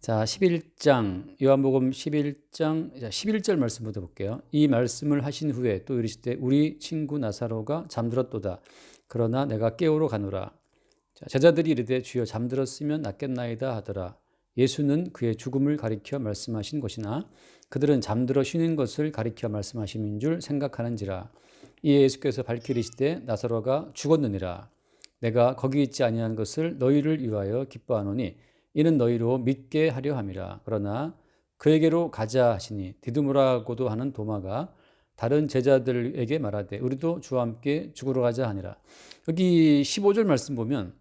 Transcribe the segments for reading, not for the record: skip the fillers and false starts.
자, 11장, 요한복음 11장 11절 말씀부터 볼게요. 이 말씀을 하신 후에 또 이르시되 우리 친구 나사로가 잠들었도다. 그러나 내가 깨우러 가노라. 자, 제자들이 이르되 주여 잠들었으면 낫겠나이다 하더라. 예수는 그의 죽음을 가리켜 말씀하신 것이나 그들은 잠들어 쉬는 것을 가리켜 말씀하심인 줄 생각하는지라. 이에 예수께서 밝히 이르시되 나사로가 죽었느니라. 내가 거기 있지 아니한 것을 너희를 위하여 기뻐하노니 이는 너희로 믿게 하려 함이라. 그러나 그에게로 가자 하시니 디두모라고도 하는 도마가 다른 제자들에게 말하되 우리도 주와 함께 죽으러 가자 하니라. 여기 15절 말씀 보면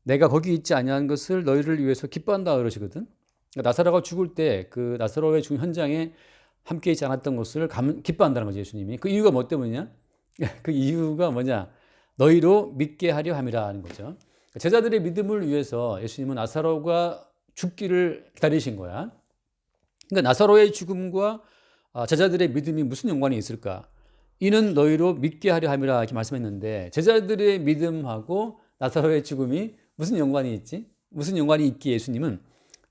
내가 거기 있지 아니한 것을 너희를 위해서 기뻐한다 그러시거든. 그러니까 나사로가 죽을 때 그 나사로의 죽음 현장에 함께 있지 않았던 것을 기뻐한다는 거죠, 예수님이. 그 이유가 뭐 때문이냐? 그 이유가 뭐냐? 너희로 믿게 하려 함이라 하는 거죠. 제자들의 믿음을 위해서 예수님은 나사로가 죽기를 기다리신 거야. 그러니까 나사로의 죽음과 제자들의 믿음이 무슨 연관이 있을까? 이는 너희로 믿게 하려 함이라 이렇게 말씀했는데 제자들의 믿음하고 나사로의 죽음이 무슨 연관이 있지? 무슨 연관이 있기에 예수님은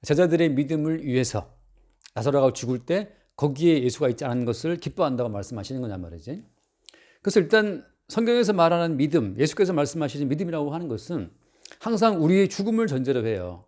제자들의 믿음을 위해서 나사로가 죽을 때 거기에 예수가 있지 않은 것을 기뻐한다고 말씀하시는 거냐 말이지. 그래서 일단 성경에서 말하는 믿음, 예수께서 말씀하시는 믿음이라고 하는 것은 항상 우리의 죽음을 전제로 해요.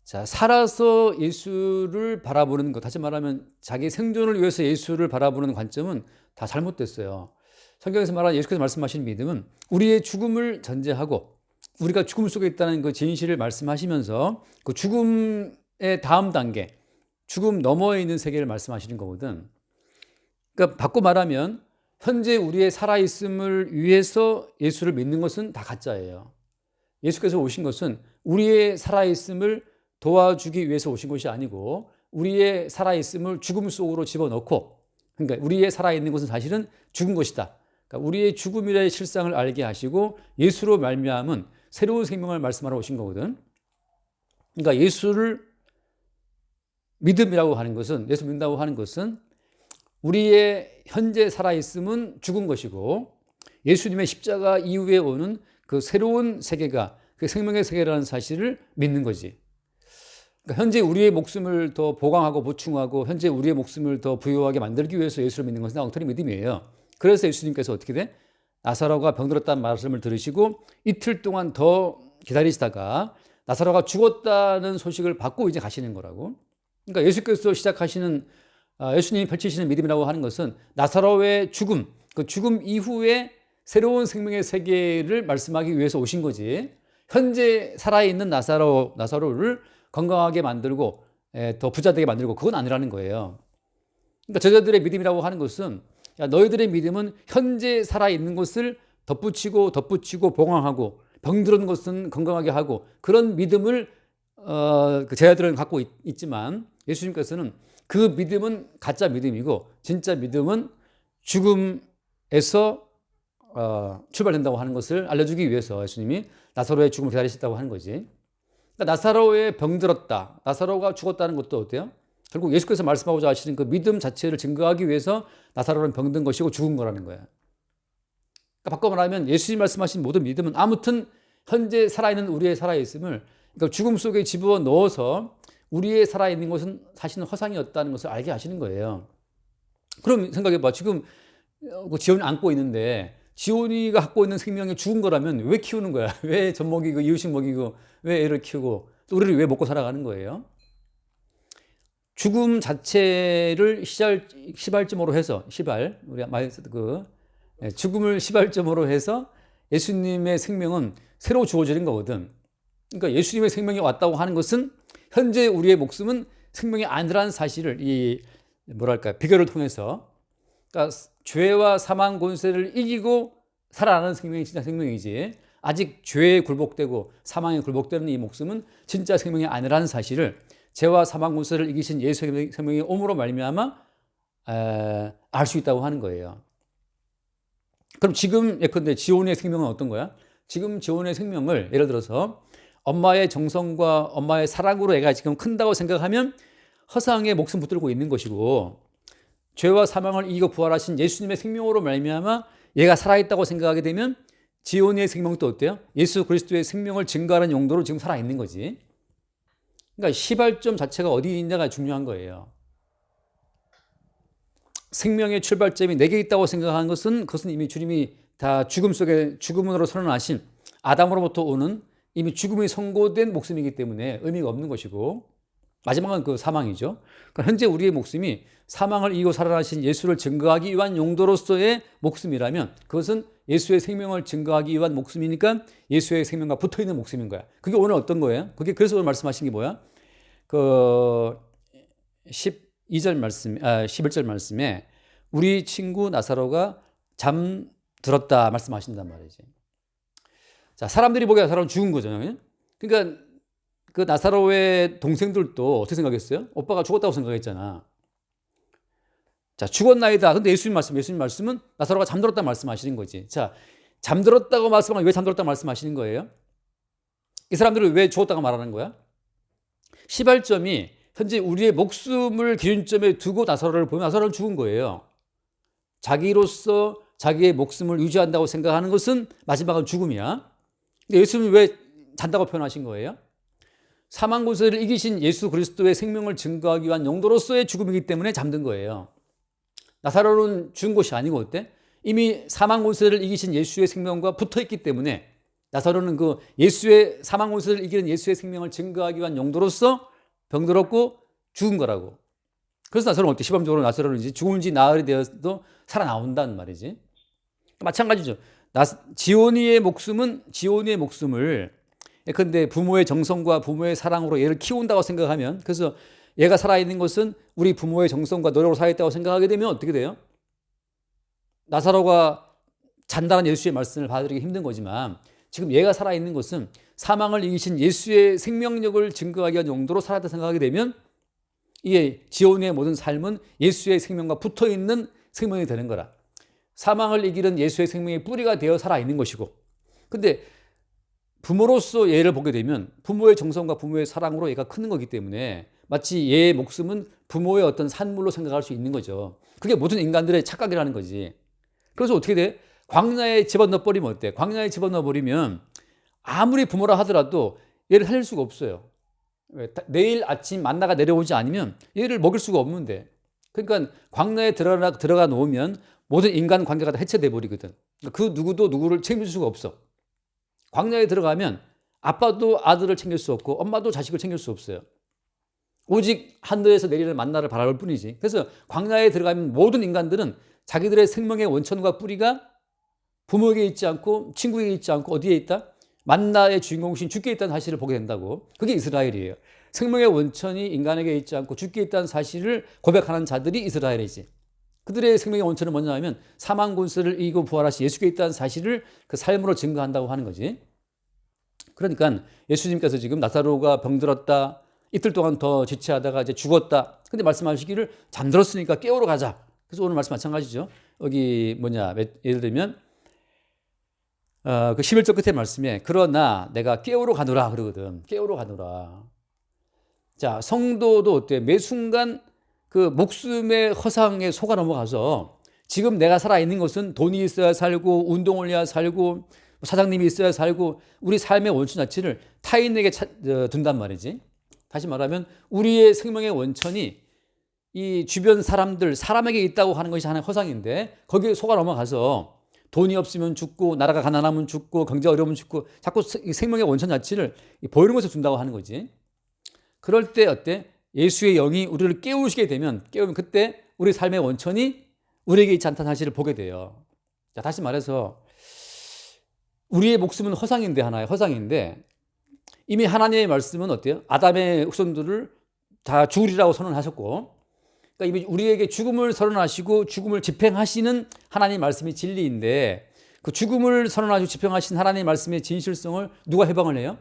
자, 살아서 예수를 바라보는 것, 다시 말하면 자기 생존을 위해서 예수를 바라보는 관점은 다 잘못됐어요. 성경에서 말하는 예수께서 말씀하시는 믿음은 우리의 죽음을 전제하고 우리가 죽음 속에 있다는 그 진실을 말씀하시면서 그 죽음의 다음 단계, 죽음 너머에 있는 세계를 말씀하시는 거거든. 그러니까 바꿔 말하면 현재 우리의 살아있음을 위해서 예수를 믿는 것은 다 가짜예요. 예수께서 오신 것은 우리의 살아있음을 도와주기 위해서 오신 것이 아니고 우리의 살아있음을 죽음 속으로 집어넣고, 그러니까 우리의 살아있는 것은 사실은 죽은 것이다. 그러니까 우리의 죽음이라의 실상을 알게 하시고 예수로 말미암은 새로운 생명을 말씀하러 오신 거거든. 그러니까 예수를 믿음이라고 하는 것은, 예수 믿는다고 하는 것은 우리의 현재 살아있음은 죽은 것이고 예수님의 십자가 이후에 오는 그 새로운 세계가 그 생명의 세계라는 사실을 믿는 거지. 그러니까 현재 우리의 목숨을 더 보강하고 보충하고 현재 우리의 목숨을 더 부유하게 만들기 위해서 예수를 믿는 것은 엉터리 믿음이에요. 그래서 예수님께서 어떻게 돼? 나사로가 병들었다는 말씀을 들으시고 이틀 동안 더 기다리시다가 나사로가 죽었다는 소식을 받고 이제 가시는 거라고. 그러니까 예수께서 시작하시는 예수님이 펼치시는 믿음이라고 하는 것은 나사로의 죽음, 그 죽음 이후에 새로운 생명의 세계를 말씀하기 위해서 오신 거지. 현재 살아있는 나사로를 건강하게 만들고 더 부자되게 만들고 그건 아니라는 거예요. 그러니까 제자들의 믿음이라고 하는 것은 야, 너희들의 믿음은 현재 살아있는 것을 덧붙이고 보강하고 병들은 것은 건강하게 하고 그런 믿음을 그 제자들은 갖고 있지만 예수님께서는 그 믿음은 가짜 믿음이고 진짜 믿음은 죽음에서 출발된다고 하는 것을 알려주기 위해서 예수님이 나사로의 죽음을 기다리셨다고 하는 거지. 그러니까 나사로의 병들었다, 나사로가 죽었다는 것도 어때요? 결국 예수께서 말씀하고자 하시는 그 믿음 자체를 증거하기 위해서 나사로는 병든 것이고 죽은 거라는 거야. 그러니까 바꿔 말하면 예수님 말씀하신 모든 믿음은 아무튼 현재 살아있는 우리의 살아있음을 그러니까 죽음 속에 집어넣어서 우리의 살아있는 것은 사실은 허상이었다는 것을 알게 하시는 거예요. 그럼 생각해봐. 지금 지온이 안고 있는데 지온이가 갖고 있는 생명이 죽은 거라면 왜 키우는 거야? 왜 젖 먹이고 이유식 먹이고 왜 애를 키우고 또 우리를 왜 먹고 살아가는 거예요? 죽음 자체를 시발점으로 해서 우리가 많이 죽음을 시발점으로 해서 예수님의 생명은 새로 주어지는 거거든. 그러니까 예수님의 생명이 왔다고 하는 것은 현재 우리의 목숨은 생명이 아니라는 사실을 비교를 통해서, 그러니까 죄와 사망 권세를 이기고 살아나는 생명이 진짜 생명이지 아직 죄에 굴복되고 사망에 굴복되는 이 목숨은 진짜 생명이 아니라는 사실을 죄와 사망 권세를 이기신 예수의 생명이 옴으로 말미암아 알 수 있다고 하는 거예요. 그럼 지금 예컨대 지온의 생명은 어떤 거야? 지금 지온의 생명을 예를 들어서 엄마의 정성과 엄마의 사랑으로 애가 지금 큰다고 생각하면 허상에 목숨 붙들고 있는 것이고 죄와 사망을 이기고 부활하신 예수님의 생명으로 말미암아 얘가 살아있다고 생각하게 되면 지온의 생명도 어때요? 예수 그리스도의 생명을 증거하는 용도로 지금 살아있는 거지. 그러니까 시발점 자체가 어디 있냐가 중요한 거예요. 생명의 출발점이 내게 있다고 생각하는 것은 그것은 이미 주님이 다 죽음 속에 죽음으로 선언하신 아담으로부터 오는 이미 죽음이 선고된 목숨이기 때문에 의미가 없는 것이고, 마지막은 그 사망이죠. 그러니까 현재 우리의 목숨이 사망을 이기고 살아나신 예수를 증거하기 위한 용도로서의 목숨이라면 그것은 예수의 생명을 증거하기 위한 목숨이니까 예수의 생명과 붙어있는 목숨인 거야. 그게 오늘 어떤 거예요? 그게 그래서 오늘 말씀하신 게 뭐야? 그 12절 말씀, 11절 말씀에 우리 친구 나사로가 잠들었다 말씀하신단 말이지. 자, 사람들이 보기에 나사로는 죽은 거죠. 그러니까 그 나사로의 동생들도 어떻게 생각했어요? 오빠가 죽었다고 생각했잖아. 자, 죽었나이다. 근데 예수님 말씀은 나사로가 잠들었다 말씀하시는 거지. 자, 잠들었다고 말씀하면 왜 잠들었다고 말씀하시는 거예요? 이 사람들은 왜 죽었다고 말하는 거야? 시발점이 현재 우리의 목숨을 기준점에 두고 나사로를 보면 나사로는 죽은 거예요. 자기로서 자기의 목숨을 유지한다고 생각하는 것은 마지막은 죽음이야. 근데 예수님은 왜 잔다고 표현하신 거예요? 사망 권세를 이기신 예수 그리스도의 생명을 증거하기 위한 용도로서의 죽음이기 때문에 잠든 거예요. 나사로는 죽은 것이 아니고 어때? 이미 사망 권세를 이기신 예수의 생명과 붙어있기 때문에 나사로는 그 예수의 사망 권세를 이기는 예수의 생명을 증거하기 위한 용도로서 병들었고 죽은 거라고. 그래서 나사로는 어때? 시범적으로 나사로는 이제 죽은 지 나흘이 되어도 살아나온다는 말이지. 마찬가지죠. 지온이의 목숨을 예컨대 부모의 정성과 부모의 사랑으로 얘를 키운다고 생각하면, 그래서 얘가 살아있는 것은 우리 부모의 정성과 노력으로 살아있다고 생각하게 되면 어떻게 돼요? 나사로가 잔다는 예수의 말씀을 받아들이기 힘든 거지만 지금 얘가 살아있는 것은 사망을 이기신 예수의 생명력을 증거하기 위한 용도로 살았다 생각하게 되면 이게 지온이의 모든 삶은 예수의 생명과 붙어있는 생명이 되는 거라. 사망을 이기는 예수의 생명의 뿌리가 되어 살아있는 것이고, 근데 부모로서 얘를 보게 되면 부모의 정성과 부모의 사랑으로 얘가 크는 거기 때문에 마치 얘의 목숨은 부모의 어떤 산물로 생각할 수 있는 거죠. 그게 모든 인간들의 착각이라는 거지. 그래서 어떻게 돼? 광야에 집어넣어 버리면 어때? 광야에 집어넣어 버리면 아무리 부모라 하더라도 얘를 살릴 수가 없어요. 내일 아침 만나가 내려오지 않으면 얘를 먹일 수가 없는데, 그러니까 광야에 들어가 놓으면 모든 인간 관계가 다 해체돼 버리거든. 그 누구도 누구를 책임질 수가 없어. 광야에 들어가면 아빠도 아들을 챙길 수 없고 엄마도 자식을 챙길 수 없어요. 오직 하늘에서 내리는 만나를 바라볼 뿐이지. 그래서 광야에 들어가면 모든 인간들은 자기들의 생명의 원천과 뿌리가 부모에게 있지 않고 친구에게 있지 않고 어디에 있다? 만나의 주인공이신 주께 있다는 사실을 보게 된다고. 그게 이스라엘이에요. 생명의 원천이 인간에게 있지 않고 주께 있다는 사실을 고백하는 자들이 이스라엘이지. 그들의 생명의 원천은 뭐냐면 사망 권세를 이기고 부활하신 예수께 있다는 사실을 그 삶으로 증거한다고 하는 거지. 그러니까 예수님께서 지금 나사로가 병들었다, 이틀 동안 더 지체하다가 이제 죽었다. 근데 말씀하시기를 잠들었으니까 깨우러 가자. 그래서 오늘 말씀 마찬가지죠. 여기 예를 들면 그 11절 끝에 말씀에 그러나 내가 깨우러 가노라 그러거든. 깨우러 가노라. 자, 성도도 어때? 매 순간 그 목숨의 허상에 속아 넘어가서 지금 내가 살아있는 것은 돈이 있어야 살고 운동을 해야 살고 사장님이 있어야 살고 우리 삶의 원천 자체를 타인에게 둔단 말이지. 다시 말하면 우리의 생명의 원천이 이 주변 사람에게 있다고 하는 것이 하나의 허상인데 거기에 속아 넘어가서 돈이 없으면 죽고 나라가 가난하면 죽고 경제 어려우면 죽고 자꾸 생명의 원천 자체를 보이는 것을 준다고 하는 거지. 그럴 때 어때? 예수의 영이 우리를 깨우시게 되면 그때 우리 삶의 원천이 우리에게 있지 않다는 사실을 보게 돼요. 자, 다시 말해서 우리의 목숨은 하나의 허상인데 이미 하나님의 말씀은 어때요? 아담의 후손들을 다 죽으리라고 선언하셨고, 그러니까 이미 우리에게 죽음을 선언하시고 죽음을 집행하시는 하나님의 말씀이 진리인데 그 죽음을 선언하시고 집행하신 하나님의 말씀의 진실성을 누가 해방을 해요?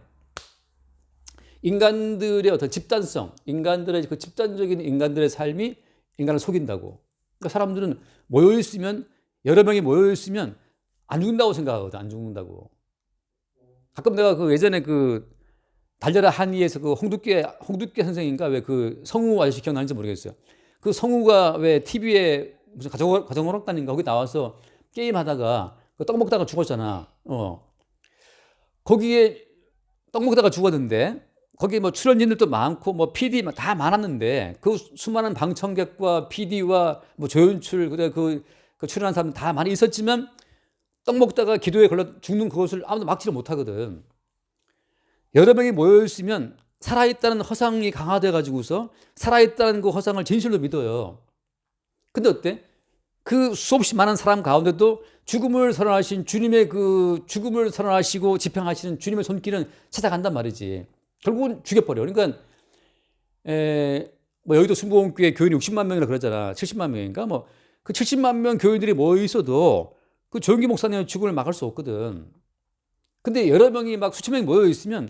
인간들의 어떤 집단성, 인간들의 그 집단적인 인간들의 삶이 인간을 속인다고. 그러니까 사람들은 여러 명이 모여있으면 안 죽는다고 생각하거든. 안 죽는다고. 가끔 내가 그 예전에 그 달려라 한의에서 그 홍두깨 선생인가 왜 그 성우 아저씨 기억나는지 모르겠어요. 그 성우가 왜 TV에 무슨 가정오락관인가 거기 나와서 게임하다가 그 떡 먹다가 죽었잖아. 거기에 떡 먹다가 죽었는데 거기 뭐 출연진들도 많고 뭐 PD 다 많았는데 그 수많은 방청객과 PD와 뭐 조연출 그 출연한 사람 다 많이 있었지만 떡 먹다가 기도에 걸려 죽는 그것을 아무도 막지를 못하거든. 여러 명이 모여 있으면 살아있다는 허상이 강화돼 가지고서 살아있다는 그 허상을 진실로 믿어요. 근데 어때? 그 수없이 많은 사람 가운데도 죽음을 선언하신 주님의 그 죽음을 선언하시고 집행하시는 주님의 손길은 찾아간단 말이지. 결국은 죽여버려. 그러니까 뭐 여의도 순복음교회 교인 60만 명이라 그러잖아. 70만 명인가? 뭐 그 70만 명 교인들이 모여 있어도 그 조영기 목사님의 죽음을 막을 수 없거든. 근데 여러 명이 막 수천 명이 모여 있으면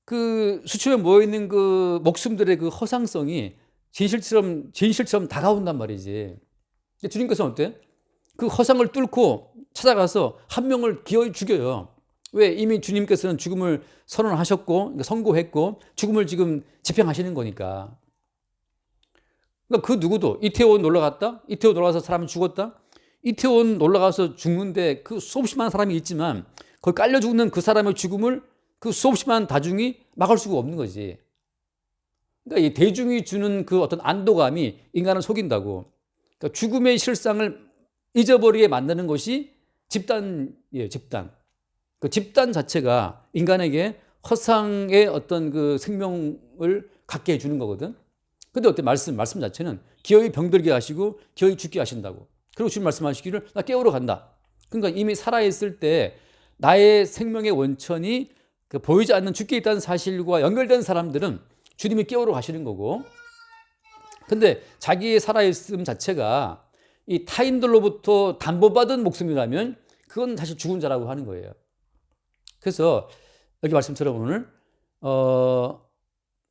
그 수천 명 모여 있는 그 목숨들의 그 허상성이 진실처럼 다가온단 말이지. 근데 주님께서는 어때? 그 허상을 뚫고 찾아가서 한 명을 기어이 죽여요. 왜? 이미 주님께서는 죽음을 선언하셨고, 그러니까 선고했고, 죽음을 지금 집행하시는 거니까. 그러니까 그 누구도 이태원 놀러 갔다? 이태원 놀러 가서 사람이 죽었다? 이태원 놀러 가서 죽는데 그 수없이 많은 사람이 있지만, 거기 깔려 죽는 그 사람의 죽음을 그 수없이 많은 다중이 막을 수가 없는 거지. 그러니까 이 대중이 주는 그 어떤 안도감이 인간을 속인다고. 그러니까 죽음의 실상을 잊어버리게 만드는 것이 집단이에요, 집단. 그 집단 자체가 인간에게 허상의 어떤 그 생명을 갖게 해주는 거거든. 근데 어때? 말씀 자체는 기어이 병들게 하시고 기어이 죽게 하신다고. 그리고 주님 말씀하시기를 나 깨우러 간다. 그러니까 이미 살아있을 때 나의 생명의 원천이 그 보이지 않는 죽게 있다는 사실과 연결된 사람들은 주님이 깨우러 가시는 거고. 근데 자기의 살아있음 자체가 이 타인들로부터 담보받은 목숨이라면 그건 사실 죽은 자라고 하는 거예요. 그래서 여기 말씀처럼 오늘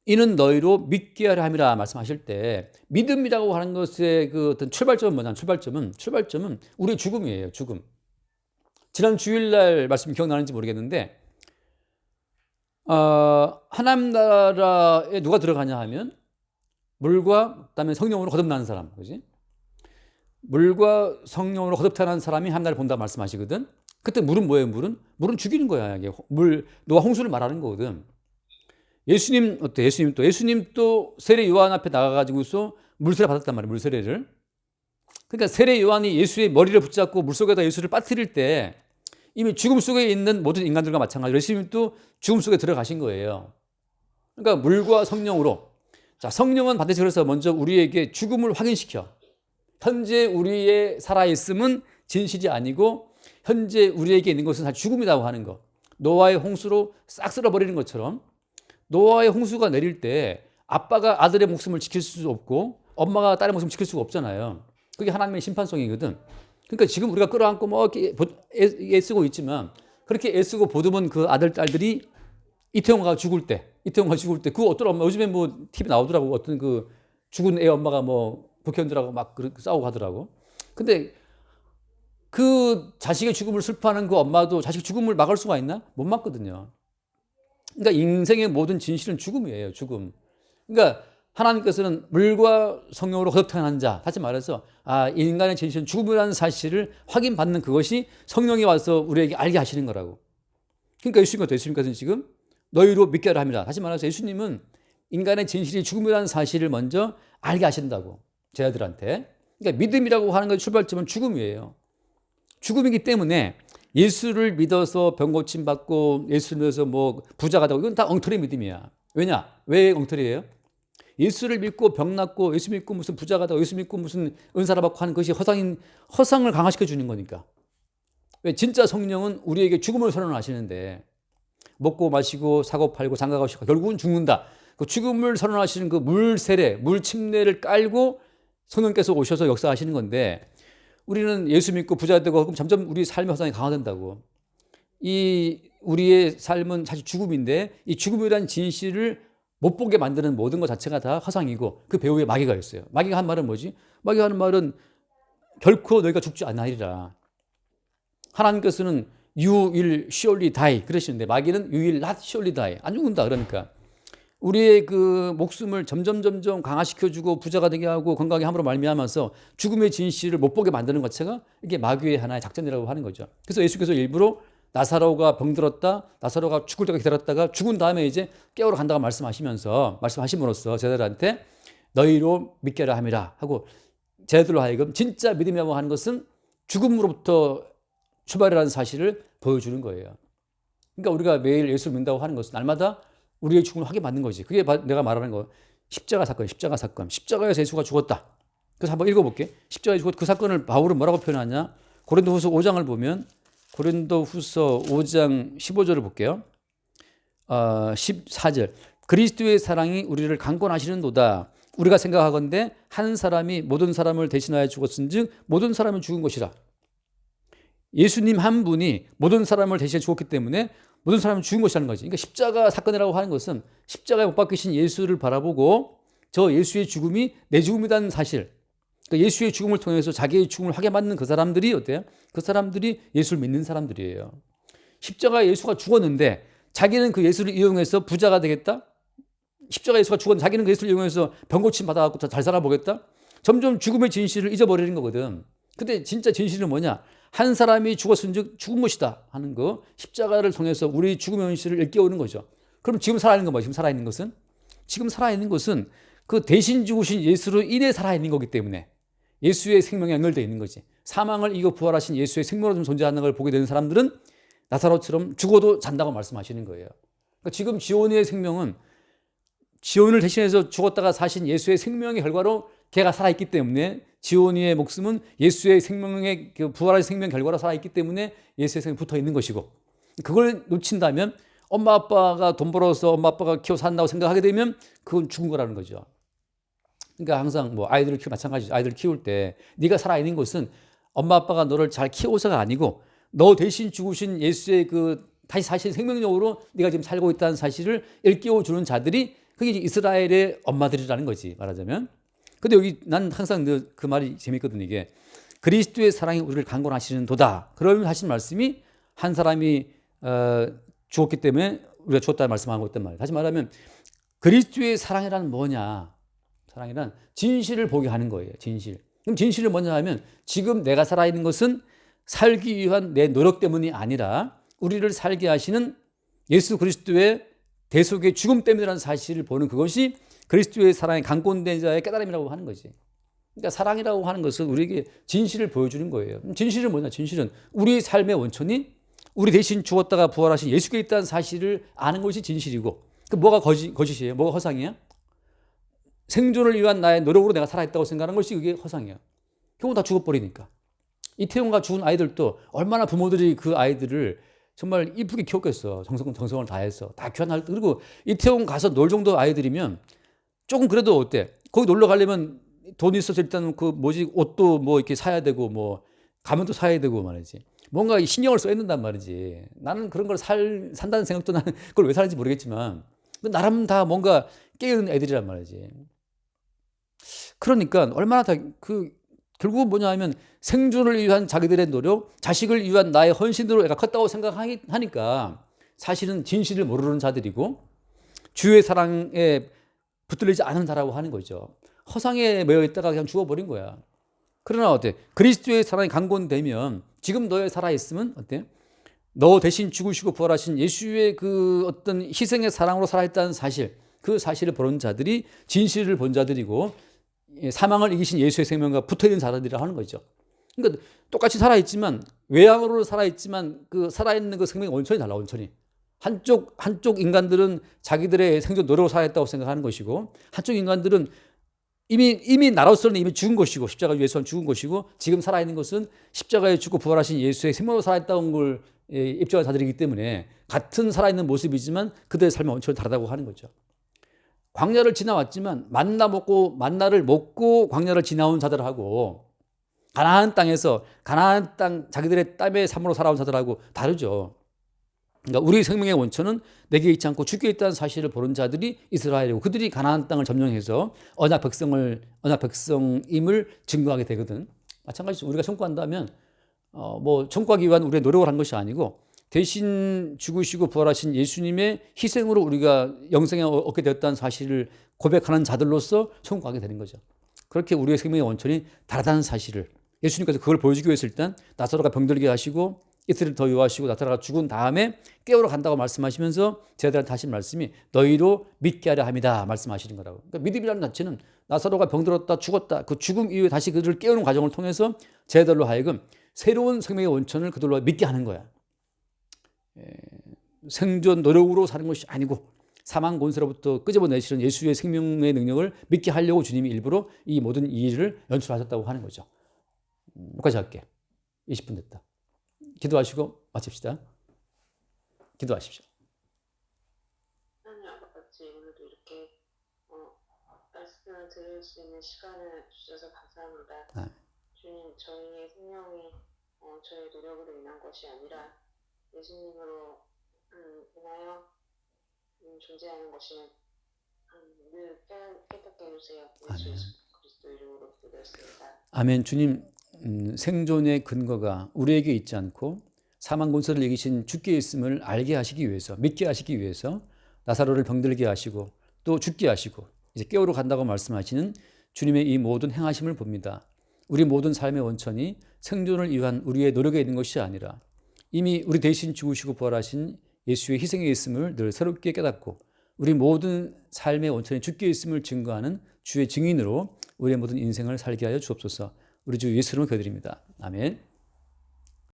이는 너희로 믿게 하려 함이라 말씀하실 때 믿음이라고 하는 것의 그 어떤 출발점은 뭐냐면 출발점은 우리의 죽음이에요. 죽음. 지난 주일날 말씀 기억나는지 모르겠는데 하나님 나라에 누가 들어가냐 하면 물과 그다음에 성령으로 거듭나는 사람, 그지? 물과 성령으로 거듭나는 사람이 하나님을 본다 말씀하시거든. 그때 물은 뭐예요? 물은 죽이는 거야. 이게 노아 홍수를 말하는 거거든. 예수님 어때? 예수님 또 세례 요한 앞에 나가가지고서 물세례 받았단 말이에요. 물세례를. 그러니까 세례 요한이 예수의 머리를 붙잡고 물 속에다 예수를 빠뜨릴 때 이미 죽음 속에 있는 모든 인간들과 마찬가지로 예수님도 죽음 속에 들어가신 거예요. 그러니까 물과 성령으로. 자, 성령은 반드시 그래서 먼저 우리에게 죽음을 확인시켜. 현재 우리의 살아있음은 진실이 아니고 현재 우리에게 있는 것은 사실 죽음이라고 하는 거. 노아의 홍수로 싹 쓸어버리는 것처럼 노아의 홍수가 내릴 때 아빠가 아들의 목숨을 지킬 수 없고 엄마가 딸의 목숨을 지킬 수가 없잖아요. 그게 하나님의 심판성이거든. 그러니까 지금 우리가 끌어안고 뭐 애쓰고 있지만 그렇게 애쓰고 보듬은 그 아들, 딸들이 이태원가 죽을 때 그 어떤 엄마 요즘에 뭐 TV 나오더라고. 어떤 그 죽은 애 엄마가 뭐 국회의원들하고 막 싸우고 하더라고. 근데 그 자식의 죽음을 슬퍼하는 그 엄마도 자식 죽음을 막을 수가 있나? 못 막거든요. 그러니까 인생의 모든 진실은 죽음이에요. 죽음. 그러니까 하나님께서는 물과 성령으로 거듭난 자, 다시 말해서 인간의 진실은 죽음이라는 사실을 확인받는 그것이 성령이 와서 우리에게 알게 하시는 거라고. 그러니까 예수님께서는 지금 너희로 믿게 하라 합니다. 다시 말해서 예수님은 인간의 진실이 죽음이라는 사실을 먼저 알게 하신다고. 제 아들한테. 그러니까 믿음이라고 하는 것의 출발점은 죽음이에요. 죽음이기 때문에 예수를 믿어서 병 고침 받고 예수를 믿어서 뭐 부자가 되고 이건 다 엉터리 믿음이야. 왜냐? 왜 엉터리예요? 예수를 믿고 병 낫고 예수 믿고 무슨 부자가 되고 예수 믿고 무슨 은사를 받고 하는 것이 허상을 강화시켜 주는 거니까. 왜? 진짜 성령은 우리에게 죽음을 선언하시는데 먹고 마시고 사고 팔고 장가가고 싶고 결국은 죽는다. 그 죽음을 선언하시는 그 물세례, 물침례를 깔고 성령께서 오셔서 역사하시는 건데 우리는 예수 믿고 부자 되고 그럼 점점 우리 삶의 허상이 강화된다고. 우리의 삶은 사실 죽음인데 이 죽음이라는 진실을 못 보게 만드는 모든 것 자체가 다 허상이고 그 배후에 마귀가 있어요. 마귀가 한 말은 뭐지? 마귀가 하는 말은 결코 너희가 죽지 않으리라. 하나님께서는 You will surely die 그러시는데 마귀는 You will not surely die. 안 죽는다. 그러니까 우리의 그 목숨을 점점 강화시켜주고 부자가 되게 하고 건강하게 함으로 말미암아서 죽음의 진실을 못 보게 만드는 것 자체가 이게 마귀의 하나의 작전이라고 하는 거죠. 그래서 예수께서 일부러 나사로가 병들었다. 나사로가 죽을 때까지 기다렸다가 죽은 다음에 이제 깨우러 간다고 말씀하심으로써 제자들한테 너희로 믿게 하라 함이라 하고 제자들로 하여금 진짜 믿음이라고 하는 것은 죽음으로부터 출발이라는 사실을 보여주는 거예요. 그러니까 우리가 매일 예수를 믿는다고 하는 것은 날마다 우리의 죽음을 확인받는 거지. 그게 내가 말하는 거 십자가 사건. 십자가에서 예수가 죽었다. 그래서 한번 읽어볼게. 십자가에 죽었 그 사건을 바울은 뭐라고 표현하냐? 고린도후서 5장을 보면 고린도후서 5장 15절을 볼게요. 14절 그리스도의 사랑이 우리를 강권하시는도다. 우리가 생각하건대 한 사람이 모든 사람을 대신하여 죽었은즉 모든 사람은 죽은 것이라. 예수님 한 분이 모든 사람을 대신해 죽었기 때문에 모든 사람은 죽은 것이라는 거지. 그러니까 십자가 사건이라고 하는 것은 십자가에 못 박히신 예수를 바라보고 저 예수의 죽음이 내 죽음이라는 사실, 그러니까 예수의 죽음을 통해서 자기의 죽음을 하게 만든 그 사람들이 어때요? 그 사람들이 예수를 믿는 사람들이에요. 십자가에 예수가 죽었는데 자기는 그 예수를 이용해서 부자가 되겠다? 십자가 예수가 죽었는데 자기는 그 예수를 이용해서 병고침 받아갖고 잘 살아보겠다? 점점 죽음의 진실을 잊어버리는 거거든. 근데 진짜 진실은 뭐냐? 한 사람이 죽었은즉 죽은 것이다 하는 거, 십자가를 통해서 우리 죽음의 현실을 일깨우는 거죠. 그럼 지금 살아있는 건 뭐야? 지금 살아있는 것은? 지금 살아있는 것은 그 대신 죽으신 예수로 인해 살아있는 거기 때문에 예수의 생명에 연결되어 있는 거지. 사망을 이겨 부활하신 예수의 생명으로 존재하는 걸 보게 되는 사람들은 나사로처럼 죽어도 잔다고 말씀하시는 거예요. 그러니까 지금 지온이의 생명은 지온을 대신해서 죽었다가 사신 예수의 생명의 결과로 걔가 살아있기 때문에 지온이의 목숨은 예수의 생명의 그 부활의 생명 결과로 살아있기 때문에 예수의 생명이 붙어 있는 것이고, 그걸 놓친다면 엄마 아빠가 돈 벌어서 엄마 아빠가 키워 산다고 생각하게 되면 그건 죽은 거라는 거죠. 그러니까 항상 뭐 아이들을 키우고 마찬가지죠. 아이들 키울 때 네가 살아있는 것은 엄마 아빠가 너를 잘 키워서가 아니고 너 대신 죽으신 예수의 그 다시 사실 생명력으로 네가 지금 살고 있다는 사실을 일깨워 주는 자들이 그게 이스라엘의 엄마들이라는 거지, 말하자면. 근데 여기 난 항상 그 말이 재밌거든. 이게 그리스도의 사랑이 우리를 강권하시는 도다. 그러면 하신 말씀이 한 사람이 죽었기 때문에 우리가 죽었다는 말씀하고 있단 말이에요. 다시 말하면 그리스도의 사랑이란 뭐냐? 사랑이란 진실을 보게 하는 거예요. 진실. 그럼 진실을 뭐냐 하면 지금 내가 살아있는 것은 살기 위한 내 노력 때문이 아니라 우리를 살게 하시는 예수 그리스도의 대속의 죽음 때문이라는 사실을 보는 그것이 그리스도의 사랑의 강권된 자의 깨달음이라고 하는 거지. 그러니까 사랑이라고 하는 것은 우리에게 진실을 보여주는 거예요. 진실은 뭐냐? 진실은 우리 삶의 원천이 우리 대신 죽었다가 부활하신 예수께 있다는 사실을 아는 것이 진실이고, 그 뭐가 거짓이에요? 뭐가 허상이야? 생존을 위한 나의 노력으로 내가 살아있다고 생각하는 것이 그게 허상이야. 결국 다 죽어버리니까. 이태원과 죽은 아이들도 얼마나 부모들이 그 아이들을 정말 이쁘게 키웠겠어. 정성을 다해서. 다 귀한 아이들. 그리고 이태원 가서 놀 정도 아이들이면 조금 그래도 어때? 거기 놀러 가려면 돈이 있어서 일단 그 옷도 뭐 이렇게 사야 되고 뭐 가면도 사야 되고 말이지. 뭔가 신경을 써야 된단 말이지. 나는 그런 걸 산다는 생각도 나는 그걸 왜 사는지 모르겠지만 나름 다 뭔가 깨어있는 애들이란 말이지. 그러니까 얼마나 결국은 뭐냐 하면 생존을 위한 자기들의 노력, 자식을 위한 나의 헌신으로 애가 컸다고 생각하니까 사실은 진실을 모르는 자들이고 주의 사랑에 붙들리지 않은 자라고 하는 거죠. 허상에 매여 있다가 그냥 죽어버린 거야. 그러나 어때? 그리스도의 사랑이 강권되면 지금 너의 살아있으면 어때? 너 대신 죽으시고 부활하신 예수의 그 어떤 희생의 사랑으로 살아있다는 사실, 그 사실을 보는 자들이 진실을 본 자들이고 사망을 이기신 예수의 생명과 붙어있는 자들이라 하는 거죠. 그러니까 똑같이 살아있지만 외양으로 살아있지만 그 살아있는 그 생명의 원천이 달라. 원천이 한쪽 인간들은 자기들의 생존 노력으로 살아있다고 생각하는 것이고 한쪽 인간들은 이미 나로서는 이미 죽은 것이고 십자가에 예수는 죽은 것이고 지금 살아있는 것은 십자가에 죽고 부활하신 예수의 생명으로 살아있다는 걸 입증한 자들이기 때문에 같은 살아있는 모습이지만 그들의 삶의 원천이 다르다고 하는 거죠. 광야를 지나왔지만 만나를 먹고 광야를 지나온 자들하고 가나안 땅 자기들의 땀의 삶으로 살아온 자들하고 다르죠. 그러니까 우리 생명의 원천은 내게 있지 않고 주께 있다는 사실을 보는 자들이 이스라엘이고 그들이 가나안 땅을 점령해서 언약 백성임을 증거하게 되거든. 마찬가지로 우리가 청구한다면 뭐 청구하기 위한 우리의 노력을 한 것이 아니고 대신 죽으시고 부활하신 예수님의 희생으로 우리가 영생에 얻게 되었다는 사실을 고백하는 자들로서 청구하게 되는 거죠. 그렇게 우리의 생명의 원천이 다르다는 사실을 예수님께서 그걸 보여주기 위해서 일단 나사로가 병들게 하시고 이틀을 더 요하시고 나타나가 죽은 다음에 깨우러 간다고 말씀하시면서 제자들한테 하신 말씀이 너희로 믿게 하려 함이다 말씀하시는 거라고. 그러니까 믿음이라는 자체는 나사로가 병들었다 죽었다 그 죽음 이후에 다시 그들을 깨우는 과정을 통해서 제자들로 하여금 새로운 생명의 원천을 그들로 믿게 하는 거야. 생존 노력으로 사는 것이 아니고 사망 권세로부터 끄집어내시는 예수의 생명의 능력을 믿게 하려고 주님이 일부러 이 모든 일을 연출하셨다고 하는 거죠. 여기까지 할게. 20분 됐다. 기도하시고 마칩시다. 기도하십시오. 하나님 아버지, 오늘도 이렇게 말씀을 들을 수 있는 시간을 주셔서 감사합니다. 주님, 저희의 생명이 저희 노력으로 인한 것이 아니라 예수님으로 인하여 존재하는 것이 늘 깨닫게 해주세요. 예수 그리스도 이름으로 기도했습니다. 아멘. 주님, 생존의 근거가 우리에게 있지 않고 사망 권세를 이기신 주께 있음을 알게 하시기 위해서, 믿게 하시기 위해서 나사로를 병들게 하시고 또 죽게 하시고 이제 깨우러 간다고 말씀하시는 주님의 이 모든 행하심을 봅니다. 우리 모든 삶의 원천이 생존을 위한 우리의 노력에 있는 것이 아니라 이미 우리 대신 죽으시고 부활하신 예수의 희생에 있음을 늘 새롭게 깨닫고 우리 모든 삶의 원천이 주께 있음을 증거하는 주의 증인으로 우리의 모든 인생을 살게 하여 주옵소서. 우리 주 예수로 기도드립니다. 아멘.